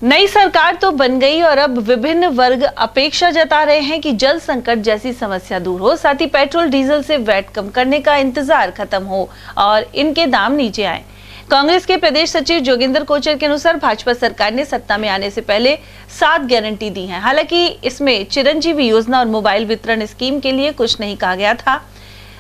नई सरकार तो बन गई और अब विभिन्न वर्ग अपेक्षा जता रहे हैं कि जल संकट जैसी समस्या दूर हो, साथ ही पेट्रोल डीजल से वैट कम करने का इंतजार खत्म हो और इनके दाम नीचे आए। कांग्रेस के प्रदेश सचिव जोगिंदर कोचर के अनुसार भाजपा सरकार ने सत्ता में आने से पहले 7 गारंटी दी हैं। हालांकि इसमें चिरंजीवी योजना और मोबाइल वितरण स्कीम के लिए कुछ नहीं कहा गया था।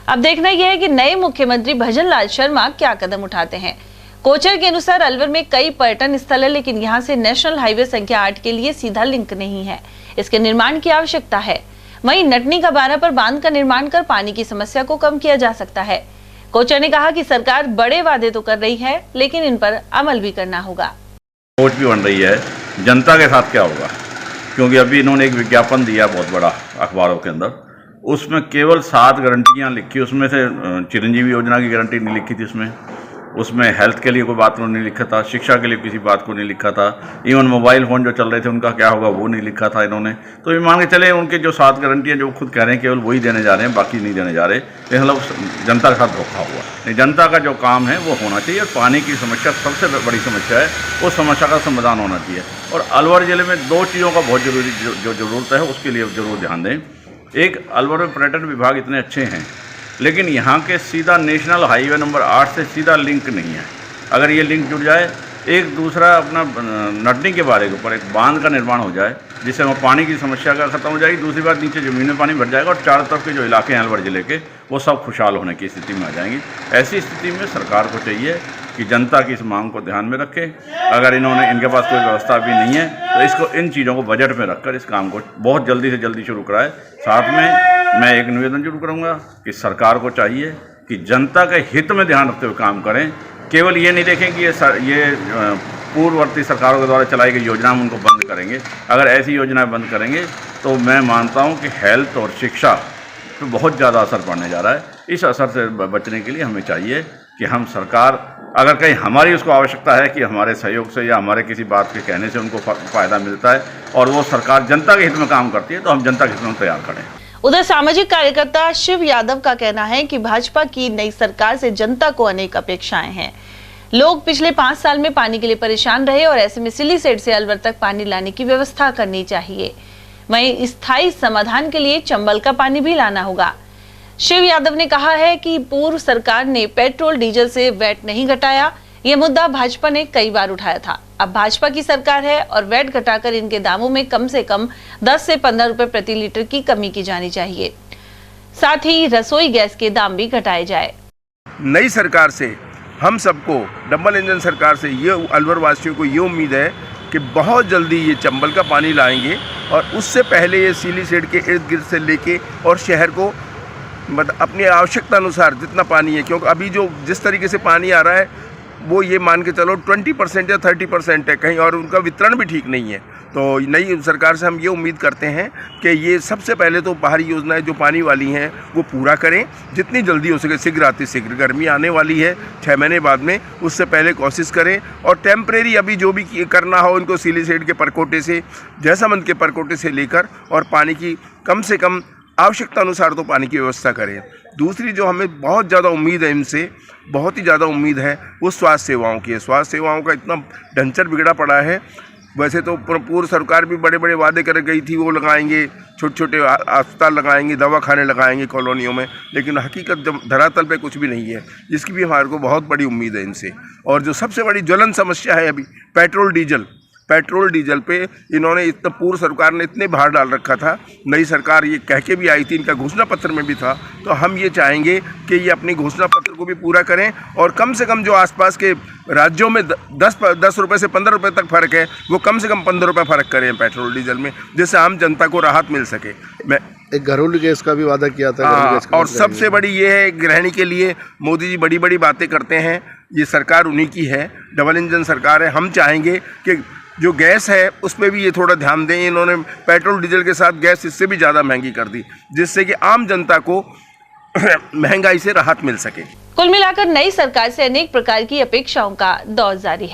अब देखना यह है कि नए मुख्यमंत्री भजन लाल शर्मा क्या कदम उठाते हैं। कोचर के अनुसार अलवर में कई पर्यटन स्थल है, लेकिन यहां से नेशनल हाईवे संख्या 8 के लिए सीधा लिंक नहीं है। इसके निर्माण की आवश्यकता है। वहीं नटनी का बारा पर बांध का निर्माण कर पानी की समस्या को कम किया जा सकता है। कोचर ने कहा कि सरकार बड़े वादे तो कर रही है, लेकिन इन पर अमल भी करना होगा। सोच भी बन रही है, जनता के साथ क्या होगा, क्योंकि अभी इन्होंने एक विज्ञापन दिया बहुत बड़ा अखबारों के अंदर, उसमें केवल 7 गारंटियां लिखी, उसमें से चिरंजीवी योजना की गारंटी नहीं लिखी थी, उसमें हेल्थ के लिए कोई बात को नहीं लिखा था, शिक्षा के लिए किसी बात को नहीं लिखा था, इवन मोबाइल फ़ोन जो चल रहे थे उनका क्या होगा वो नहीं लिखा था इन्होंने। तो ये मान के चले उनके जो 7 गारंटियाँ जो खुद कह रहे हैं केवल वही देने जा रहे हैं, बाकी नहीं देने जा रहे। ये मतलब जनता के साथ धोखा हुआ। नहीं, जनता का जो काम है वो होना चाहिए। और पानी की समस्या सबसे बड़ी समस्या है, उस समस्या का समाधान होना चाहिए। और अलवर ज़िले में 2 चीज़ों का बहुत जरूरी जो ज़रूरत है उसके लिए ज़रूर ध्यान दें। एक, अलवर में पर्यटन विभाग इतने अच्छे हैं, लेकिन यहाँ के सीधा नेशनल हाईवे नंबर 8 से सीधा लिंक नहीं है। अगर ये लिंक जुड़ जाए, एक दूसरा अपना नटनी के बारे के ऊपर एक बांध का निर्माण हो जाए, जिससे वहाँ पानी की समस्या का खत्म हो जाएगी। दूसरी बात, नीचे ज़मीन में पानी भर जाएगा और चारों तरफ के जो इलाके हैं अलवर ज़िले के, वो सब खुशहाल होने की स्थिति में आ जाएंगी। ऐसी स्थिति में सरकार को चाहिए कि जनता की इस मांग को ध्यान में रखे। अगर इनके पास कोई व्यवस्था भी नहीं है तो इसको इन चीज़ों को बजट में रखकर इस काम को बहुत जल्दी से जल्दी शुरू कराए। साथ में मैं एक निवेदन जरूर करूँगा कि सरकार को चाहिए कि जनता के हित में ध्यान रखते हुए काम करें। केवल ये नहीं देखें कि ये पूर्ववर्ती सरकारों के द्वारा चलाई गई योजना हम उनको बंद करेंगे। अगर ऐसी योजनाएं बंद करेंगे तो मैं मानता हूं कि हेल्थ और शिक्षा पे बहुत ज़्यादा असर पड़ने जा रहा है। इस असर से बचने के लिए हमें चाहिए कि हम सरकार, अगर कहीं हमारी उसको आवश्यकता है कि हमारे सहयोग से या हमारे किसी बात के कहने से उनको फ़ायदा मिलता है और वो सरकार जनता के हित में काम करती है, तो हम जनता के हित में तैयार करें। उधर सामाजिक कार्यकर्ता शिव यादव का कहना है कि भाजपा की नई सरकार से जनता को अनेक अपेक्षाएं हैं। लोग पिछले 5 साल में पानी के लिए परेशान रहे और ऐसे में सिल्ली सेठ से अलवर तक पानी लाने की व्यवस्था करनी चाहिए। वहीं स्थायी समाधान के लिए चंबल का पानी भी लाना होगा। शिव यादव ने कहा है कि पूर्व सरकार ने पेट्रोल डीजल से वैट नहीं घटाया। यह मुद्दा भाजपा ने कई बार उठाया था। अब भाजपा की सरकार है और वैट घटाकर इनके दामों में कम से कम 10 से 15 रुपए प्रति लीटर की कमी की जानी चाहिए। साथ ही रसोई गैस के दाम भी घटाए जाए। नई सरकार से हम सबको, डबल इंजन सरकार से ये अलवर वासियों को ये उम्मीद है कि बहुत जल्दी ये चंबल का पानी लाएंगे और उससे पहले ये सिल्ली सेठ के इर्द गिर्द से लेके और शहर को मतलब अपनी आवश्यकता अनुसार जितना पानी है, क्योंकि अभी जो जिस तरीके से पानी आ रहा है वो ये मान के चलो 20% या 30% है कहीं, और उनका वितरण भी ठीक नहीं है। तो नई सरकार से हम ये उम्मीद करते हैं कि ये सबसे पहले तो बाहरी योजनाएं जो पानी वाली हैं वो पूरा करें जितनी जल्दी हो सके, शीघ्र अतिशीघ्र। गर्मी आने वाली है 6 महीने बाद में, उससे पहले कोशिश करें। और टेम्परेरी अभी जो भी करना हो इनको सिल्ली सेठ के परकोटे से, जैसामंद के परकोटे से लेकर, और पानी की कम से कम आवश्यकता अनुसार तो पानी की व्यवस्था करें। दूसरी जो हमें बहुत ज़्यादा उम्मीद है, इनसे बहुत ही ज़्यादा उम्मीद है, वो स्वास्थ्य सेवाओं की है। स्वास्थ्य सेवाओं का इतना ढंचर बिगड़ा पड़ा है। वैसे तो पूर्व सरकार भी बड़े बड़े वादे कर गई थी, वो लगाएंगे, छोटे छोटे अस्पताल लगाएंगे, दवाखाने लगाएंगे कॉलोनियों में, लेकिन हकीकत जब धरातल पे कुछ भी नहीं है, जिसकी भी हमारे को बहुत बड़ी उम्मीद है इनसे। और जो सबसे बड़ी ज्वलन समस्या है अभी पेट्रोल डीजल पे इन्होंने इतना, पूर्व सरकार ने इतने भार डाल रखा था। नई सरकार ये कह के भी आई थी, इनका घोषणा पत्र में भी था। तो हम ये चाहेंगे कि ये अपनी घोषणा पत्र को भी पूरा करें और कम से कम जो आसपास के राज्यों में 10 रुपये से 15 रुपये तक फ़र्क है, वो कम से कम 15 रुपये फ़र्क करें पेट्रोल डीजल में, जिससे आम जनता को राहत मिल सके। मैं एक घरेलू गैस का भी वादा किया था। और सबसे बड़ी ये है, गृहिणी के लिए मोदी जी बड़ी बड़ी बातें करते हैं। ये सरकार उन्हीं की है, डबल इंजन सरकार है। हम चाहेंगे कि जो गैस है उस पर भी ये थोड़ा ध्यान दें। इन्होंने पेट्रोल डीजल के साथ गैस इससे भी ज़्यादा महंगी कर दी, जिससे कि आम जनता को महंगाई से राहत मिल सके। कुल मिलाकर नई सरकार से अनेक प्रकार की अपेक्षाओं का दौर जारी है।